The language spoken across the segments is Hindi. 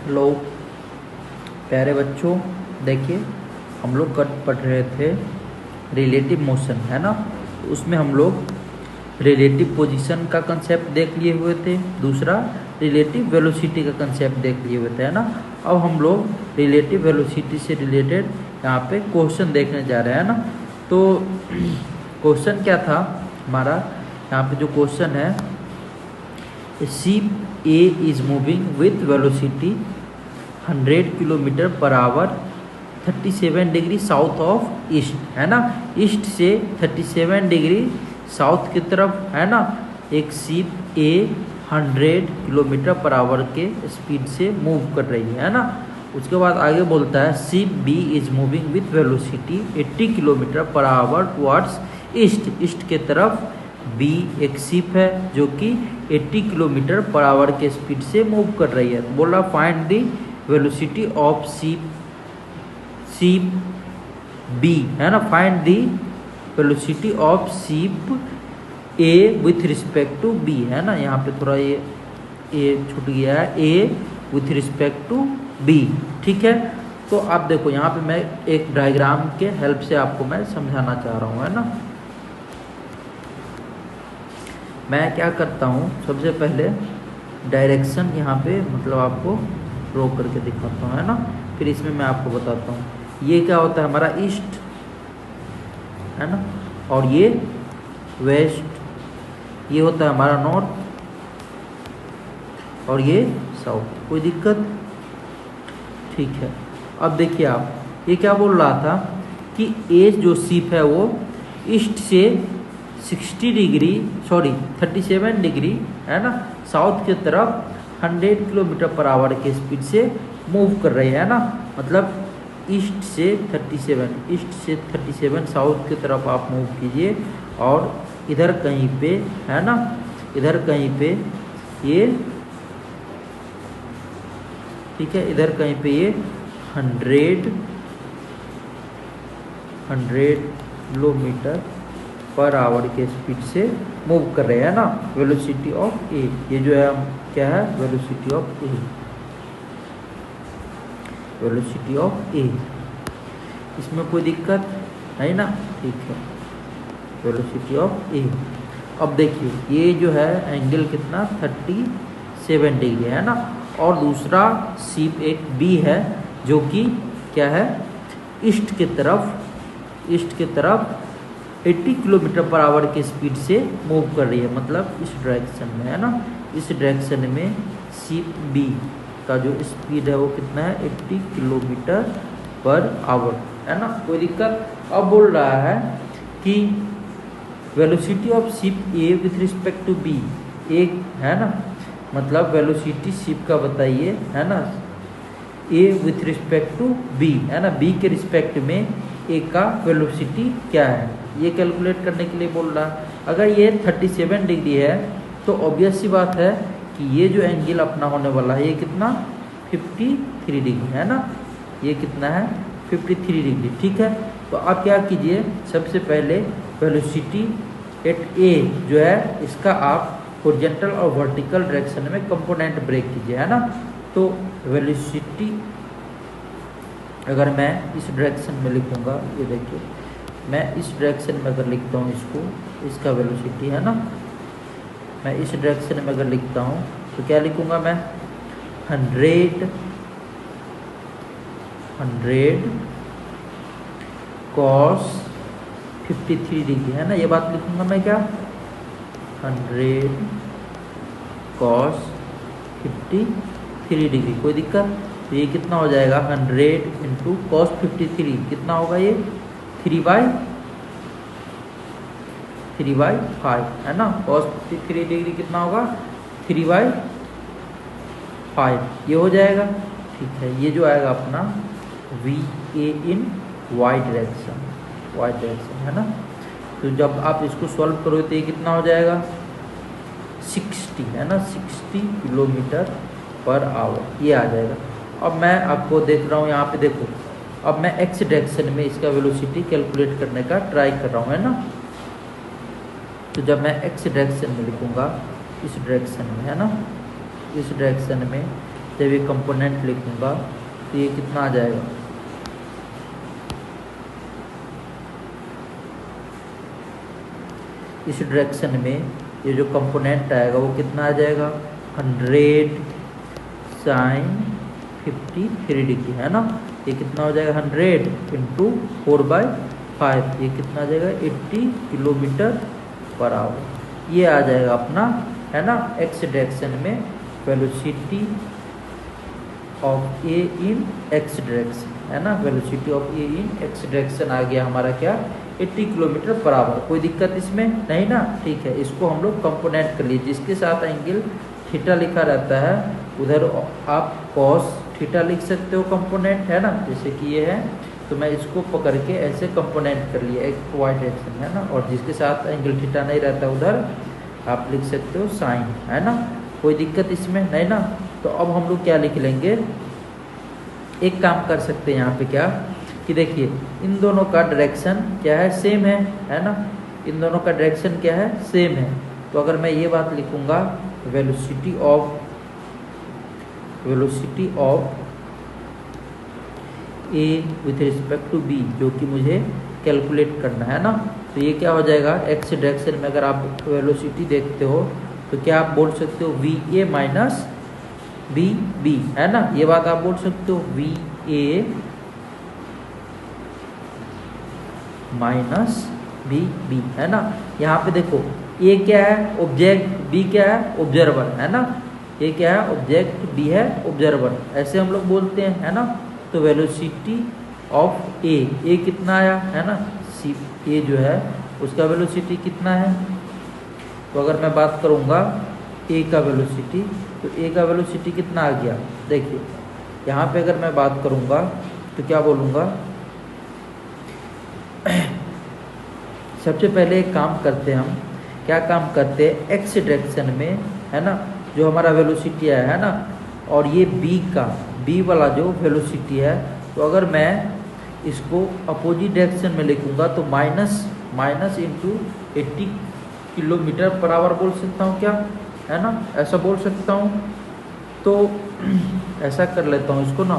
हेलो प्यारे बच्चों, देखिए हम लोग कल पढ़ रहे थे रिलेटिव मोशन, है ना। तो उसमें हम लोग रिलेटिव पोजीशन का कंसेप्ट देख लिए हुए थे, दूसरा रिलेटिव वेलोसिटी का कंसेप्ट देख लिए हुए थे, है ना। अब हम लोग रिलेटिव वेलोसिटी से रिलेटेड यहाँ पे क्वेश्चन देखने जा रहे हैं ना। तो क्वेश्चन क्या था हमारा, यहाँ पे जो क्वेश्चन है, ship A is moving with velocity 100 kilometre per our 37 degree south of east, है ना। ईस्ट से 37 डिग्री साउथ की तरफ, है ना, एक ship A 100 kilometre per hour के स्पीड से मूव कर रही है ना। उसके बाद आगे बोलता है ship B is moving with velocity 80 kilometre per hour towards east, east के तरफ बी एक शिप है जो कि 80 किलोमीटर पर आवर के स्पीड से मूव कर रही है। तो बोल रहा find the velocity of ship B, है ना। Find the velocity of ship A with respect to B, है ना। यहाँ पे थोड़ा ये छूट गया है, A with respect to B, ठीक है। तो आप देखो यहाँ पे मैं एक डायग्राम के हेल्प से आपको मैं समझाना चाह रहा हूँ, है ना। मैं क्या करता हूँ, सबसे पहले डायरेक्शन यहाँ पे मतलब आपको ड्रॉ करके दिखाता हूँ, है ना। फिर इसमें मैं आपको बताता हूँ ये क्या होता है हमारा ईस्ट, है ना, और ये वेस्ट, ये होता है हमारा नॉर्थ, और ये साउथ। कोई दिक्कत? ठीक है। अब देखिए आप, ये क्या बोल रहा था कि ए जो शिप है वो ईस्ट से 37 डिग्री, है ना, साउथ की तरफ 100 किलोमीटर पर आवर के स्पीड से मूव कर रही है ना। मतलब ईस्ट से 37 साउथ की तरफ आप मूव कीजिए, और इधर कहीं पे, है ना, इधर कहीं पे ये, ठीक है, इधर कहीं पे ये 100 किलोमीटर पर आवर के स्पीड से मूव कर रहे हैं ना। वेलोसिटी ऑफ ए, ये जो है क्या है, velocity of A, velocity of A. इसमें कोई दिक्कत है ना, ठीक है, वेलोसिटी ऑफ ए। अब देखिए ये जो है एंगल कितना 37 डिग्री है ना, और दूसरा शिप एक बी है जो कि क्या है, ईस्ट की तरफ 80 किलोमीटर पर आवर की स्पीड से मूव कर रही है, मतलब इस डायरेक्शन में, है ना। इस डायरेक्शन में शिप बी का जो स्पीड है वो कितना है, 80 किलोमीटर पर आवर, है ना। कोई दिक्कत? अब बोल रहा है कि velocity of ship A with respect to B, एक, है ना, मतलब वेलोसिटी शिप का बताइए, है ना, ए विथ रिस्पेक्ट टू बी, है ना, बी के रिस्पेक्ट में ए का वेलोसिटी क्या है, ये कैलकुलेट करने के लिए बोल रहा है। अगर ये 37 डिग्री है तो ऑब्वियस सी बात है कि ये जो एंगल अपना होने वाला है ये कितना, 53 डिग्री, है ना। ये कितना है, 53 डिग्री, ठीक है। तो आप क्या कीजिए, सबसे पहले वेलोसिटी एट ए जो है इसका आप हॉरिजॉन्टल और वर्टिकल डायरेक्शन में कंपोनेंट ब्रेक कीजिए, है ना। तो वेलोसिटी अगर मैं इस डायरेक्शन में लिखूंगा, ये देखिए मैं इस डायरेक्शन में अगर लिखता हूँ इसको, इसका वेलोसिटी, है ना, मैं इस डायरेक्शन में अगर लिखता हूँ तो क्या लिखूंगा मैं, 100 cos 53 डिग्री, है ना, ये बात लिखूंगा मैं क्या, 100 cos 53 डिग्री। कोई दिक्कत? तो ये कितना हो जाएगा, 100 इंटू cos 53 कितना होगा, ये 3/5, है ना। cos 53 डिग्री कितना होगा, 3/5, ये हो जाएगा, ठीक है। ये जो आएगा अपना V A in Y direction, है ना। तो जब आप इसको सॉल्व करोगे तो ये कितना हो जाएगा, 60, है ना, 60 किलोमीटर पर आवर, ये आ जाएगा। अब मैं आपको देख रहा हूँ यहाँ पे, देखो अब मैं एक्स डायरेक्शन में इसका वेलोसिटी कैलकुलेट करने का ट्राई कर रहा हूँ, है ना। तो जब मैं एक्स डायरेक्शन में लिखूँगा, इस डायरेक्शन में, है ना, इस डायरेक्शन में जब ये कंपोनेंट लिखूंगा तो ये कितना आ जाएगा, इस डायरेक्शन में ये जो कंपोनेंट आएगा वो कितना आ जाएगा, 100 साइन 53 डिग्री, है ना। ये कितना हो जाएगा, 100 इंटू 4/5, ये कितना आ जाएगा, 80 किलोमीटर पर आवर। ये आ जाएगा अपना, है ना, एक्स डायरेक्शन में velocity of A in X direction, है ना। Velocity of A in X direction आ गया हमारा क्या, 80 किलोमीटर पर आवर। कोई दिक्कत इसमें नहीं ना, ठीक है। इसको हम लोग कंपोनेंट कर लिए, जिसके साथ एंगल थीटा लिखा रहता है उधर आप कॉस थीटा लिख सकते हो कंपोनेंट, है ना। जैसे कि ये है तो मैं इसको पकड़ के ऐसे कंपोनेंट कर लिया एक वाई डायरेक्शन, है ना। और जिसके साथ एंगल थीटा नहीं रहता उधर आप लिख सकते हो साइन, है ना। कोई दिक्कत इसमें नहीं ना। तो अब हम लोग क्या लिख लेंगे, एक काम कर सकते हैं यहाँ पे क्या कि देखिए इन दोनों का डायरेक्शन क्या है, सेम है ना। इन दोनों का डायरेक्शन क्या है, सेम है। तो अगर मैं ये बात लिखूंगा velocity of A with respect to B, जो कि मुझे कैलकुलेट करना है ना। तो ये क्या हो जाएगा, एक्स डायरेक्शन में अगर आप वेलोसिटी देखते हो तो क्या आप बोल सकते हो V A minus B B, है ना। ये बात आप बोल सकते हो V A minus B B, है ना। यहाँ पे देखो ए क्या है, ऑब्जेक्ट, बी क्या है, ऑब्जर्वर, है ना। ए क्या है, ऑब्जेक्ट, बी है ऑब्जर्वर, ऐसे हम लोग बोलते हैं, है ना। तो वेलोसिटी ऑफ ए कितना आया, है ना। सी ए जो है उसका वेलोसिटी कितना है। तो अगर मैं बात करूँगा ए का वेलोसिटी, तो ए का वेलोसिटी कितना आ गया, देखिए यहाँ पे अगर मैं बात करूँगा तो क्या बोलूँगा, सबसे पहले एक काम करते हैं हम, क्या काम करते हैं, एक्स डायरेक्शन में, है ना, जो हमारा वेलोसिटी है ना, और ये बी वाला जो वेलोसिटी है, तो अगर मैं इसको अपोजिट डायरेक्शन में लिखूंगा तो minus into 80 kilometre per our बोल सकता हूँ क्या, है ना, ऐसा बोल सकता हूँ। तो ऐसा कर लेता हूँ इसको ना,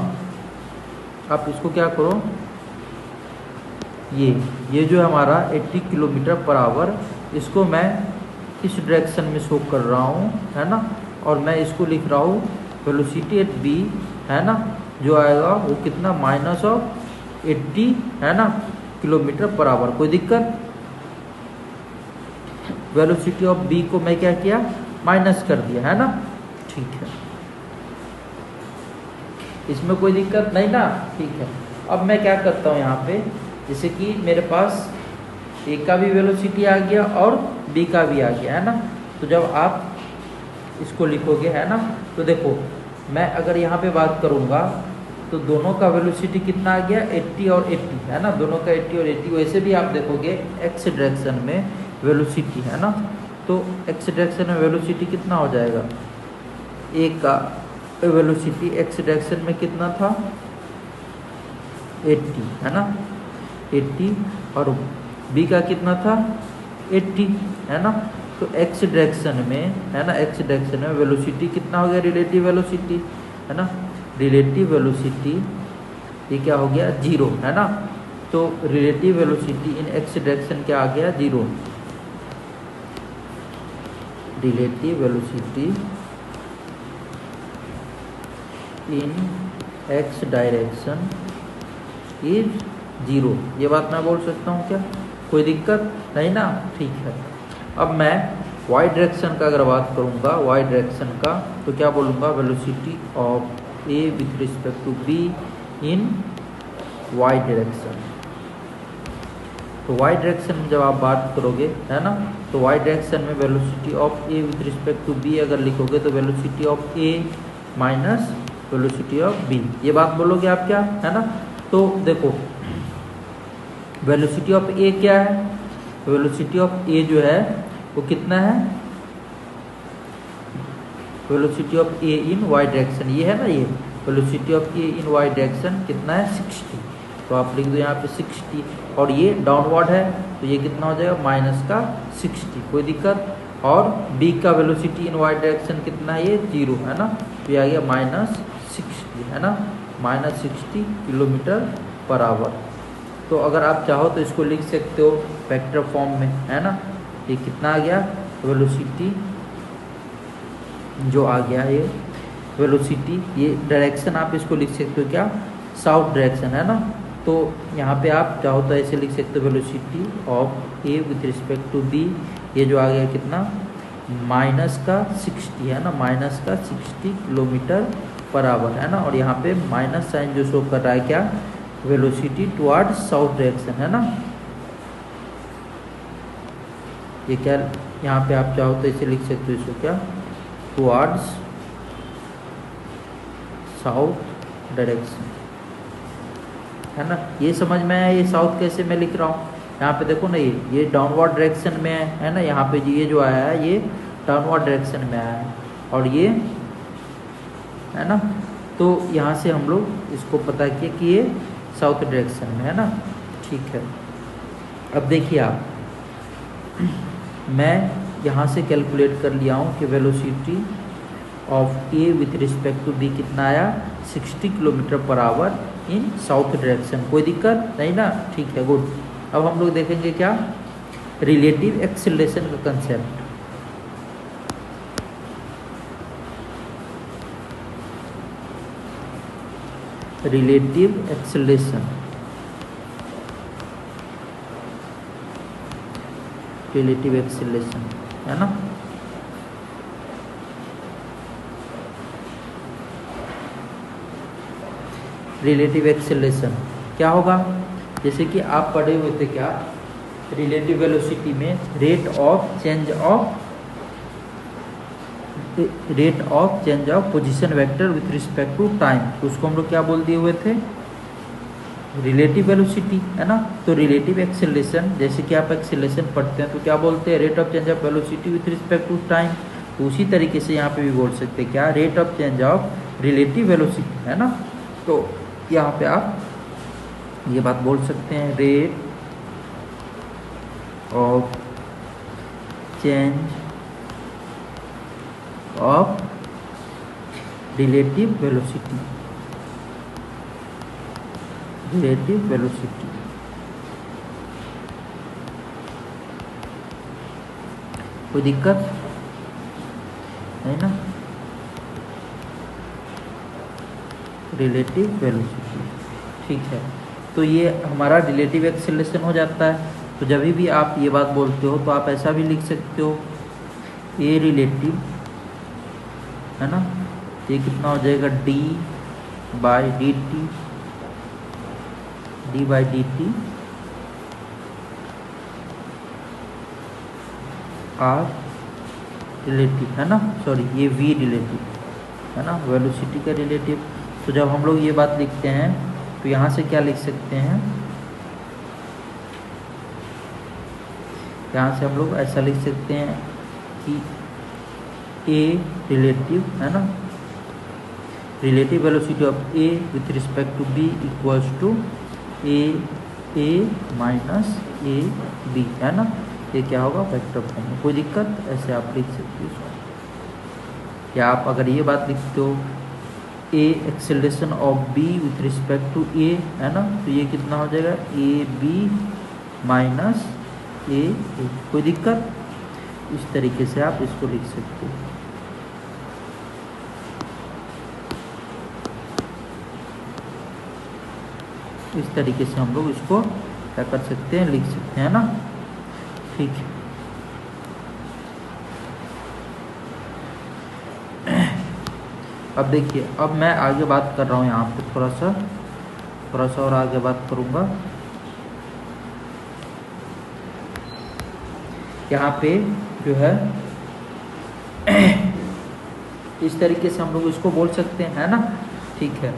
आप इसको क्या करो, ये जो हमारा 80 किलोमीटर पर आवर, इसको मैं इस डायरेक्शन में शो कर रहा हूँ, है ना। और मैं इसको लिख रहा हूँ वेलोसिटी एट बी, है ना, जो आएगा वो कितना, -80, है ना, किलोमीटर पर आवर। कोई दिक्कत, वेलोसिटी ऑफ बी को मैं क्या किया, माइनस कर दिया, है ना, ठीक है। इसमें कोई दिक्कत नहीं ना, ठीक है। अब मैं क्या करता हूँ यहाँ पे, जैसे कि मेरे पास ए का भी वेलोसिटी आ गया और बी का भी आ गया, है ना। तो जब आप इसको लिखोगे, है ना, तो देखो मैं अगर यहाँ पे बात करूँगा तो दोनों का वेलोसिटी कितना आ गया, 80 और 80, है ना, दोनों का 80 और 80। वैसे भी आप देखोगे एक्स डायरेक्शन में वेलोसिटी, है ना, तो एक्स डायरेक्शन में वेलोसिटी कितना हो जाएगा, ए का वेलोसिटी एक्स डायरेक्शन में कितना था, 80, है ना, 80, और बी का कितना था, 80, है ना। तो एक्स डायरेक्शन में, है ना, एक्स डायरेक्शन में वेलोसिटी कितना हो गया, रिलेटिव वेलोसिटी, है ना, रिलेटिव वेलोसिटी ये क्या हो गया, 0, है ना। तो रिलेटिव वेलोसिटी इन एक्स डायरेक्शन क्या आ गया, 0। Relative velocity in X direction is 0, ये बात मैं बोल सकता हूँ क्या, कोई दिक्कत नहीं ना, ठीक है। अब मैं वाई डायरेक्शन का अगर बात करूँगा, वाई डायरेक्शन का, तो क्या बोलूँगा, velocity of A with respect to B in Y direction. तो वाई डायरेक्शन में जब आप बात करोगे, है ना, तो वाई डायरेक्शन में velocity of A with respect to B अगर लिखोगे तो velocity of A minus velocity of B, ये बात बोलोगे आप क्या, है ना। तो देखो वेलोसिटी ऑफ ए क्या है, वेलोसिटी ऑफ ए जो है वो कितना है, velocity of A in Y direction, ये है ना, ये velocity of A in Y direction कितना है, 60। तो आप लिख दो यहाँ पे 60, और ये डाउनवर्ड है तो ये कितना हो जाएगा, -60, कोई दिक्कत। और बी का वेलोसिटी इन वाई डायरेक्शन कितना है, ये 0, है ना, तो ये आ गया 60 है ना, -60 किलोमीटर पर आवर। तो अगर आप चाहो तो इसको लिख सकते हो वेक्टर फॉर्म में, है ना। ये कितना आ गया, वेलोसिटी जो आ गया ये वेलोसिटी, ये डायरेक्शन आप इसको लिख सकते हो क्या, साउथ डायरेक्शन, है ना। तो यहाँ पे आप चाहो तो ऐसे लिख सकते हो velocity of A with respect to B, ये जो आ गया कितना, -60 है ना, -60 किलोमीटर पर आवर, है ना। और यहाँ पे माइनस साइन जो शो कर रहा है क्या, वेलोसिटी टुवर्ड साउथ डायरेक्शन, है ना। ये क्या, यहाँ पे आप चाहो तो इसे लिख सकते हो, इसको क्या, टुवर्ड्स साउथ डायरेक्शन, है ना। ये समझ में आया, ये साउथ कैसे मैं लिख रहा हूँ। यहाँ पे देखो ना, ये डाउनवर्ड डायरेक्शन में है ना, यहाँ पे ये जो आया है ये डाउनवर्ड डायरेक्शन में आया है, और ये है ना। तो यहाँ से हम लोग इसको पता किए कि ये साउथ डायरेक्शन में, है ना। ठीक है, अब देखिए आप, मैं यहाँ से कैलकुलेट कर लिया हूँ कि velocity of A with respect to B कितना आया, 60 kilometre per our in south direction. कोई दिक्कत नहीं ना, ठीक है, गुड। अब हम लोग देखेंगे क्या, रिलेटिव एक्सेलरेशन का concept. Relative acceleration, relative acceleration, है ना। रिलेटिव एक्सेलरेशन क्या होगा, जैसे कि आप पढ़े हुए थे क्या, रिलेटिव वेलोसिटी में rate of change of position vector with respect to time, तो उसको हम लोग क्या बोल दिए हुए थे, रिलेटिव वेलोसिटी, है ना। तो रिलेटिव एक्सेलरेशन, जैसे कि आप एक्सेलरेशन पढ़ते हैं तो क्या बोलते हैं, rate of change of velocity with respect to time. तो उसी तरीके से यहाँ पे भी बोल सकते हैं क्या, rate of change of relative velocity, है ना। तो यहाँ पे आप ये बात बोल सकते हैं, rate of change of relative velocity, relative velocity. कोई दिक्कत नहीं ना, रिलेटिव वेलोसिटी, ठीक है। तो ये हमारा रिलेटिव एक्सेलरेशन हो जाता है। तो जब भी आप ये बात बोलते हो तो आप ऐसा भी लिख सकते हो, ए रिलेटिव, है ना, ये कितना हो जाएगा, D by D T, D by D T R relative, है ना, सॉरी ये वी रिलेटिव, है ना, वेलोसिटी का रिलेटिव। तो जब हम लोग ये बात लिखते हैं तो यहाँ से क्या लिख सकते हैं, यहाँ से हम लोग ऐसा लिख सकते हैं कि ए रिलेटिव, है ना, relative velocity of A with respect to B equals to A minus A B, है ना। ये क्या होगा, वेक्टर फॉर्म में। कोई दिक्कत, ऐसे आप लिख सकते हो। या आप अगर ये बात लिखते हो, A acceleration of B with respect to A, है ना, तो ये कितना हो जाएगा, ए बी माइनस ए। कोई दिक्कत, इस तरीके से आप इसको लिख सकते हो। इस तरीके से हम लोग इसको क्या कर सकते हैं, लिख सकते हैं ना, ठीक है। अब देखिए, अब मैं आगे बात कर रहा हूँ, यहाँ पे थोड़ा सा और आगे बात करूँगा। यहाँ पे जो है इस तरीके से हम लोग इसको बोल सकते हैं, है ना, ठीक है।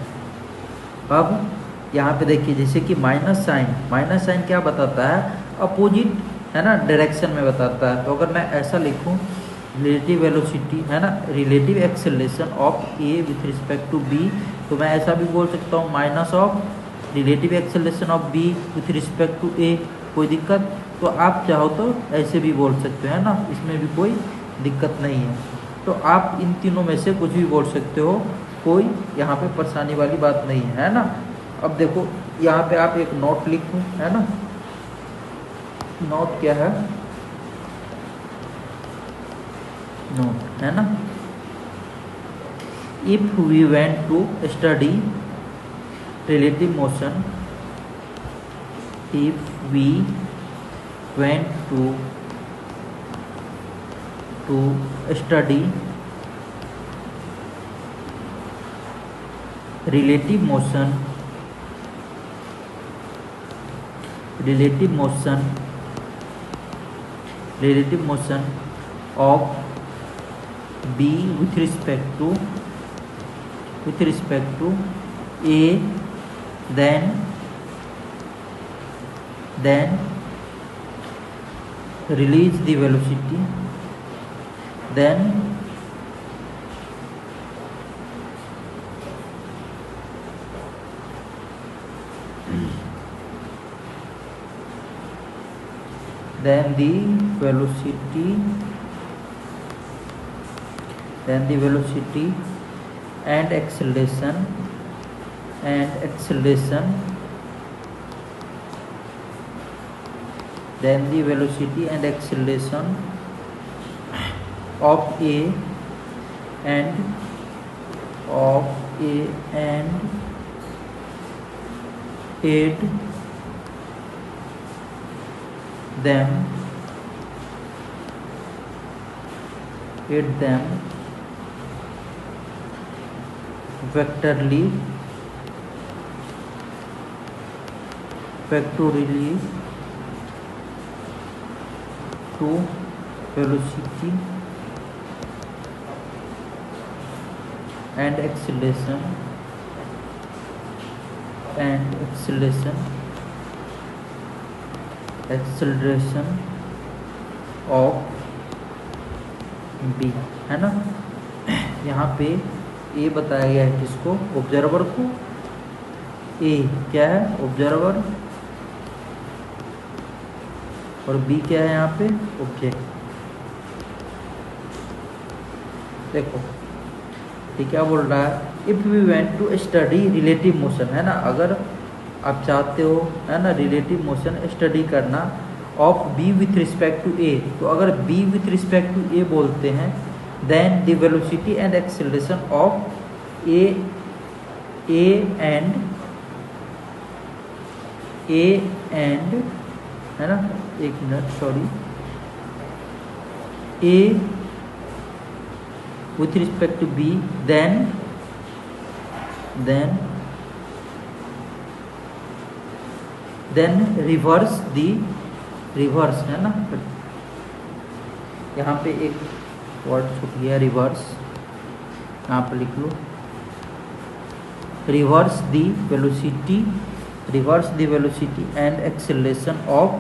अब यहाँ पे देखिए, जैसे कि माइनस साइन क्या बताता है, अपोजिट, है ना, डायरेक्शन में बताता है। तो अगर मैं ऐसा लिखूँ, रिलेटिव वेलोसिटी, है ना, relative acceleration of A with respect to B, तो मैं ऐसा भी बोल सकता हूँ, minus of relative acceleration of B with respect to A. कोई दिक्कत, तो आप चाहो तो ऐसे भी बोल सकते हो, है ना, इसमें भी कोई दिक्कत नहीं है। तो आप इन तीनों में से कुछ भी बोल सकते हो। कोई यहाँ पे परेशानी वाली बात नहीं है ना। अब देखो यहाँ पे आप एक नोट लिखो, है ना। नोट क्या है, नोट है ना। If we went to study relative motion, if we went to study relative motion of B with respect to A, then release the velocity, then the velocity and acceleration then the velocity and acceleration of A and aid them vectorially to velocity and acceleration of B, है ना। यहाँ पे ए बताया गया है किसको, ऑब्जर्वर को। ए क्या है, ऑब्जर्वर, और बी क्या है यहाँ पे, ऑब्जेक्ट। देखो ये क्या बोल रहा है, if we went to study relative motion, है ना। अगर आप चाहते हो, है ना, रिलेटिव मोशन स्टडी करना of B with respect to A, तो अगर B with respect to A बोलते हैं, then the velocity and acceleration of A and है ना, एक minute sorry, A with respect to B, then reverse है ना। यहाँ पे एक वर्ड छूट गया, रिवर्स, यहाँ पे लिख लो, reverse the velocity and acceleration of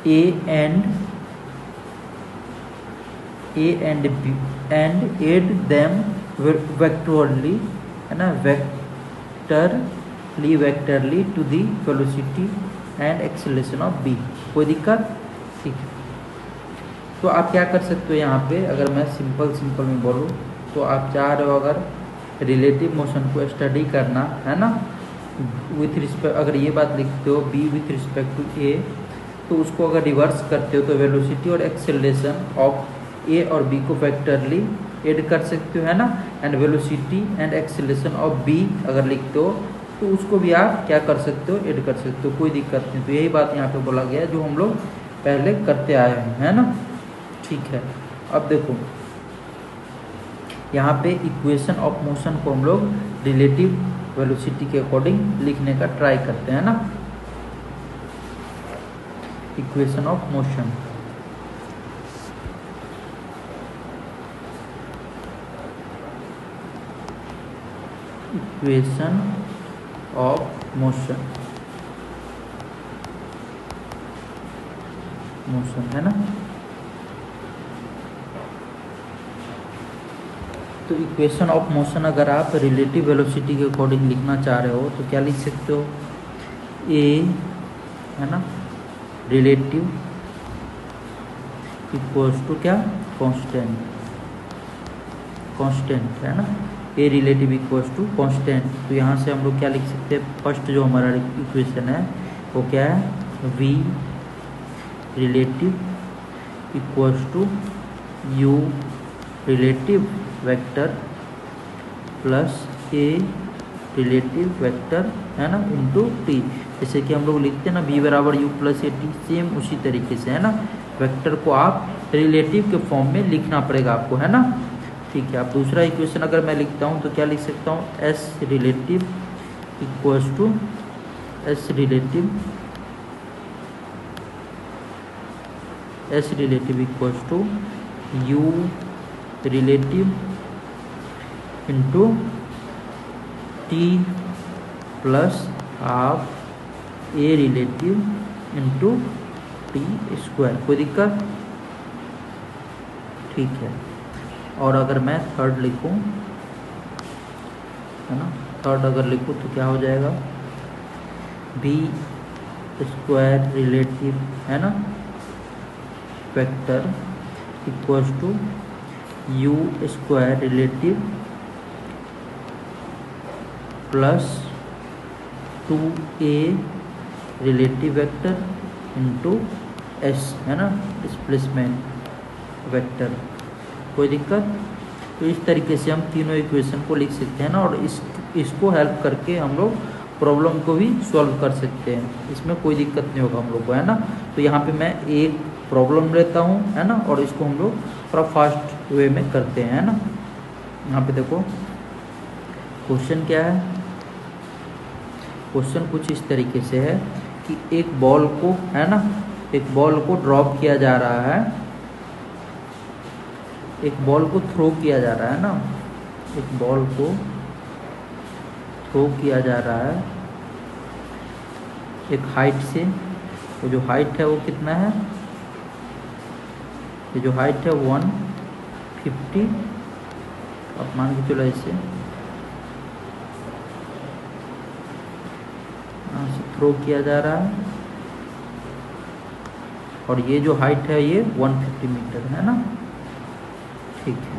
A and B and add them vectorly, है ना, vectorly to the velocity and acceleration of B. कोई दिक्कत, ठीक है। तो आप क्या कर सकते हो यहाँ पे, अगर मैं सिंपल में बोलूँ तो आप चाह रहे हो अगर रिलेटिव मोशन को स्टडी करना, है ना, विथ रिस्पेक्ट, अगर ये बात लिखते हो B with respect to A, तो उसको अगर रिवर्स करते हो तो वेलोसिटी और एक्सेलरेशन ऑफ ए और बी को वेक्टरली ऐड कर सकते हो, है ना। And velocity and acceleration of B अगर लिखते हो तो उसको भी आप क्या कर सकते हो, ऐड कर सकते हो, कोई दिक्कत नहीं। तो यही बात यहाँ पे बोला गया है जो हम लोग पहले करते आए हैं, है ना, ठीक है। अब देखो यहाँ पे इक्वेशन ऑफ मोशन को हम लोग रिलेटिव वेलोसिटी के अकॉर्डिंग लिखने का ट्राई करते हैं ना। Equation of motion, equation of motion, है ना। तो इक्वेशन ऑफ मोशन अगर आप रिलेटिव वेलोसिटी के अकॉर्डिंग लिखना चाह रहे हो तो क्या लिख सकते हो, ए, है ना, रिलेटिव इक्वल्स टू क्या, कांस्टेंट, है ना, A relative equals to constant. तो यहाँ से हम लोग क्या लिख सकते हैं, फर्स्ट जो हमारा इक्वेशन है वो क्या है, V relative equals to U relative vector plus A relative vector है ना इंटू टी। जैसे कि हम लोग लिखते हैं ना बी बराबर you plus A T, same उसी तरीके से है ना, वेक्टर को आप रिलेटिव के फॉर्म में लिखना पड़ेगा आपको, है ना। ठीक है, अब दूसरा इक्वेशन अगर मैं लिखता हूँ तो क्या लिख सकता हूँ, S relative equals to S relative equals to U relative into T plus half A relative into T square. कोई दिक्कत, ठीक है। और अगर मैं थर्ड लिखूं, है ना, थर्ड अगर लिखूं तो क्या हो जाएगा, बी स्क्वायर रिलेटिव है ना vector equals to U square relative plus 2a relative vector into S है ना डिस्प्लेसमेंट वेक्टर। कोई दिक्कत, तो इस तरीके से हम तीनों इक्वेशन को लिख सकते हैं ना, और इसको हेल्प करके हम लोग प्रॉब्लम को भी सॉल्व कर सकते हैं, इसमें कोई दिक्कत नहीं होगा हम लोग को, है ना। तो यहाँ पे मैं एक प्रॉब्लम लेता हूँ, है ना, और इसको हम लोग थोड़ा फास्ट वे में करते हैं, है ना। यहाँ पे देखो क्वेश्चन क्या है, क्वेश्चन कुछ इस तरीके से है कि एक बॉल को, है ना, एक बॉल को ड्रॉप किया जा रहा है, एक बॉल को थ्रो किया जा रहा है ना, एक बॉल को थ्रो किया जा रहा है एक हाइट से। तो जो हाइट है वो कितना है, ये जो हाइट है 150, आप मान के चलो ऐसे थ्रो किया जा रहा है, और ये जो हाइट है ये 150 मीटर है ना, ठीक है।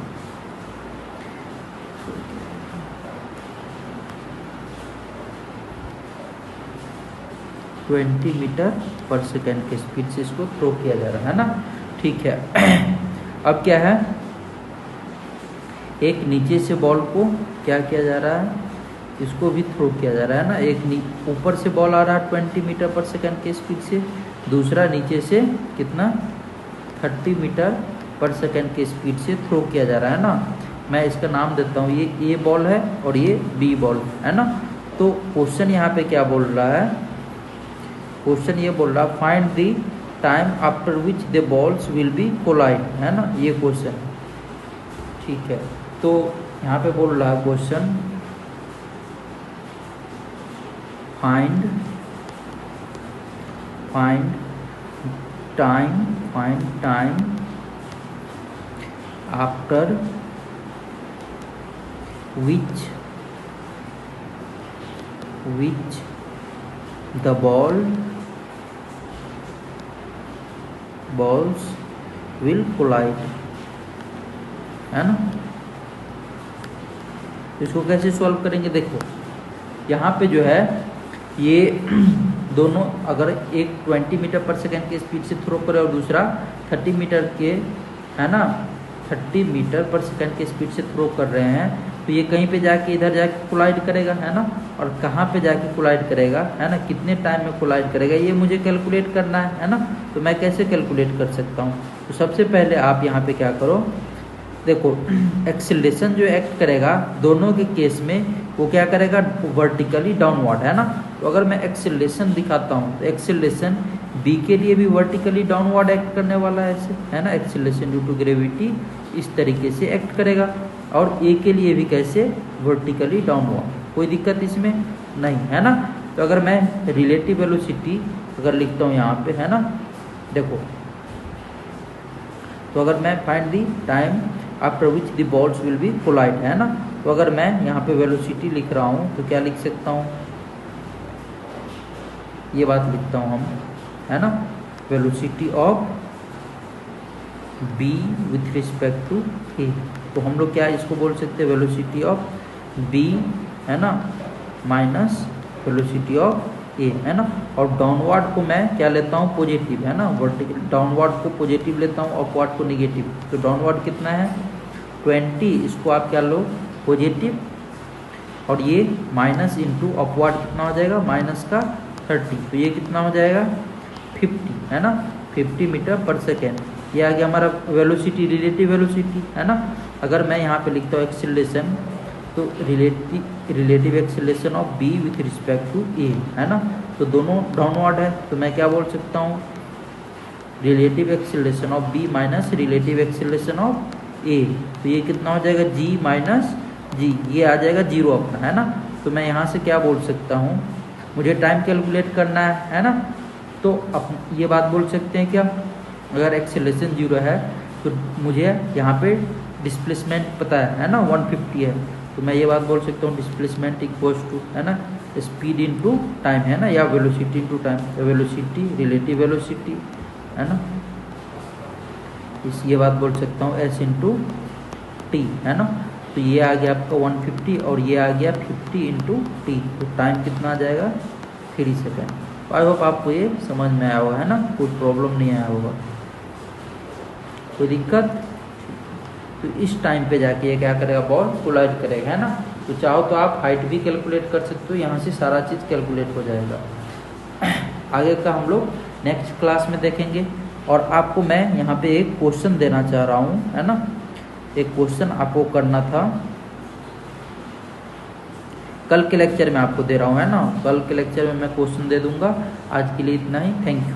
20 मीटर पर सेकेंड के स्पीड से इसको थ्रो किया जा रहा है ना, ठीक है। अब क्या है, एक नीचे से बॉल को क्या किया जा रहा है, इसको भी थ्रो किया जा रहा है ना। एक ऊपर से बॉल आ रहा है 20 मीटर पर सेकेंड के स्पीड से, दूसरा नीचे से कितना 30 मीटर पर सेकेंड के स्पीड से थ्रो किया जा रहा है ना। मैं इसका नाम देता हूँ, ये ए बॉल है और ये बी बॉल है ना। तो क्वेश्चन यहाँ पे क्या बोल रहा है, क्वेश्चन ये बोल रहा है find the time after which the balls will be collide, है ना, ये क्वेश्चन, ठीक है। तो यहाँ पे बोल रहा है question find time after which the balls will collide, है ना। इसको कैसे सॉल्व करेंगे, देखो यहाँ पे जो है ये दोनों, अगर एक 20 मीटर पर सेकेंड के स्पीड से थ्रो करे और दूसरा 30 मीटर के, है ना, 30 मीटर पर सेकेंड के स्पीड से थ्रो कर रहे हैं, तो ये कहीं पे जाके इधर जाके कोलाइड करेगा, है ना। और कहाँ पे जाके कोलाइड करेगा, है ना, कितने टाइम में कोलाइड करेगा, ये मुझे कैलकुलेट करना है ना। तो मैं कैसे कैलकुलेट कर सकता हूँ, तो सबसे पहले आप यहाँ पे क्या करो, देखो एक्सेलरेशन जो एक्ट करेगा दोनों के केस में वो क्या करेगा, वर्टिकली डाउनवर्ड, है ना। तो अगर मैं एक्सेलरेशन दिखाता हूँ तो एक्सेलरेशन बी के लिए भी वर्टिकली डाउनवर्ड एक्ट करने वाला है ऐसे, है ना, एक्सेलरेशन ड्यू टू ग्रेविटी इस तरीके से एक्ट करेगा, और ए के लिए भी कैसे, वर्टिकली डाउनवर्ड। कोई दिक्कत इसमें नहीं, है ना। तो अगर मैं रिलेटिव वेलोसिटी अगर लिखता हूँ यहाँ पे, है ना, देखो, तो अगर मैं find the time after which the balls will be collide, है ना, तो अगर मैं यहाँ पे वेलोसिटी लिख रहा हूँ तो क्या लिख सकता हूँ, ये बात लिखता हूँ हम, है ना, velocity of B with respect to A. तो हम लोग क्या इसको बोल सकते हैं, वेलोसिटी ऑफ बी है ना माइनस वेलोसिटी ऑफ ए है ना। और डाउनवर्ड को मैं क्या लेता हूँ पॉजिटिव है ना, वर्टिकल डाउनवर्ड को पॉजिटिव लेता हूँ, अपवर्ड को निगेटिव। तो डाउनवर्ड कितना है 20, इसको आप क्या लो पॉजिटिव, और ये माइनस इंटू अपवर्ड कितना हो जाएगा माइनस का 30, तो ये कितना हो जाएगा 50 है ना, 50 मीटर पर सेकेंड। ये आ गया हमारा वेलोसिटी, रिलेटिव वेलोसिटी है ना। अगर मैं यहाँ पे लिखता हूँ एक्सीलरेशन, तो relative acceleration of B with respect to A है ना, तो दोनों डाउनवर्ड है, तो मैं क्या बोल सकता हूँ relative acceleration of B minus relative acceleration of A. तो ये कितना हो जाएगा जी माइनस जी, ये आ जाएगा 0 अपना है ना। तो मैं यहाँ से क्या बोल सकता हूँ, मुझे टाइम कैलकुलेट करना है ना, तो ये बात बोल सकते हैं क्या, अगर एक्सीलरेशन 0 है तो मुझे यहाँ पे डिस्प्लेसमेंट पता है ना 150 है, तो मैं ये बात बोल सकता हूँ डिस्प्लेसमेंट इक्वल्स टू है ना स्पीड इनटू टाइम है ना, या velocity into time, velocity relative velocity है ना, ये बात बोल सकता हूँ एस इंटू टी है ना। तो ये आ गया आपका 150 और ये आ गया 50 इंटू टी, तो टाइम कितना आ जाएगा 3 सेकेंड। आई होप आपको ये समझ में आया होगा है ना, कोई प्रॉब्लम नहीं आया होगा, कोई दिक्कत। तो इस टाइम पे जाके ये क्या करेगा बॉल कोलाइड करेगा है ना। तो चाहो तो आप हाइट भी कैलकुलेट कर सकते हो, यहाँ से सारा चीज़ कैलकुलेट हो जाएगा। आगे का हम लोग नेक्स्ट क्लास में देखेंगे। और आपको मैं यहाँ पे एक क्वेश्चन देना चाह रहा हूँ है ना, एक क्वेश्चन आपको करना था, कल के लेक्चर में आपको दे रहा हूँ है ना, कल के लेक्चर में मैं क्वेश्चन दे दूंगा। आज के लिए इतना ही, थैंक यू।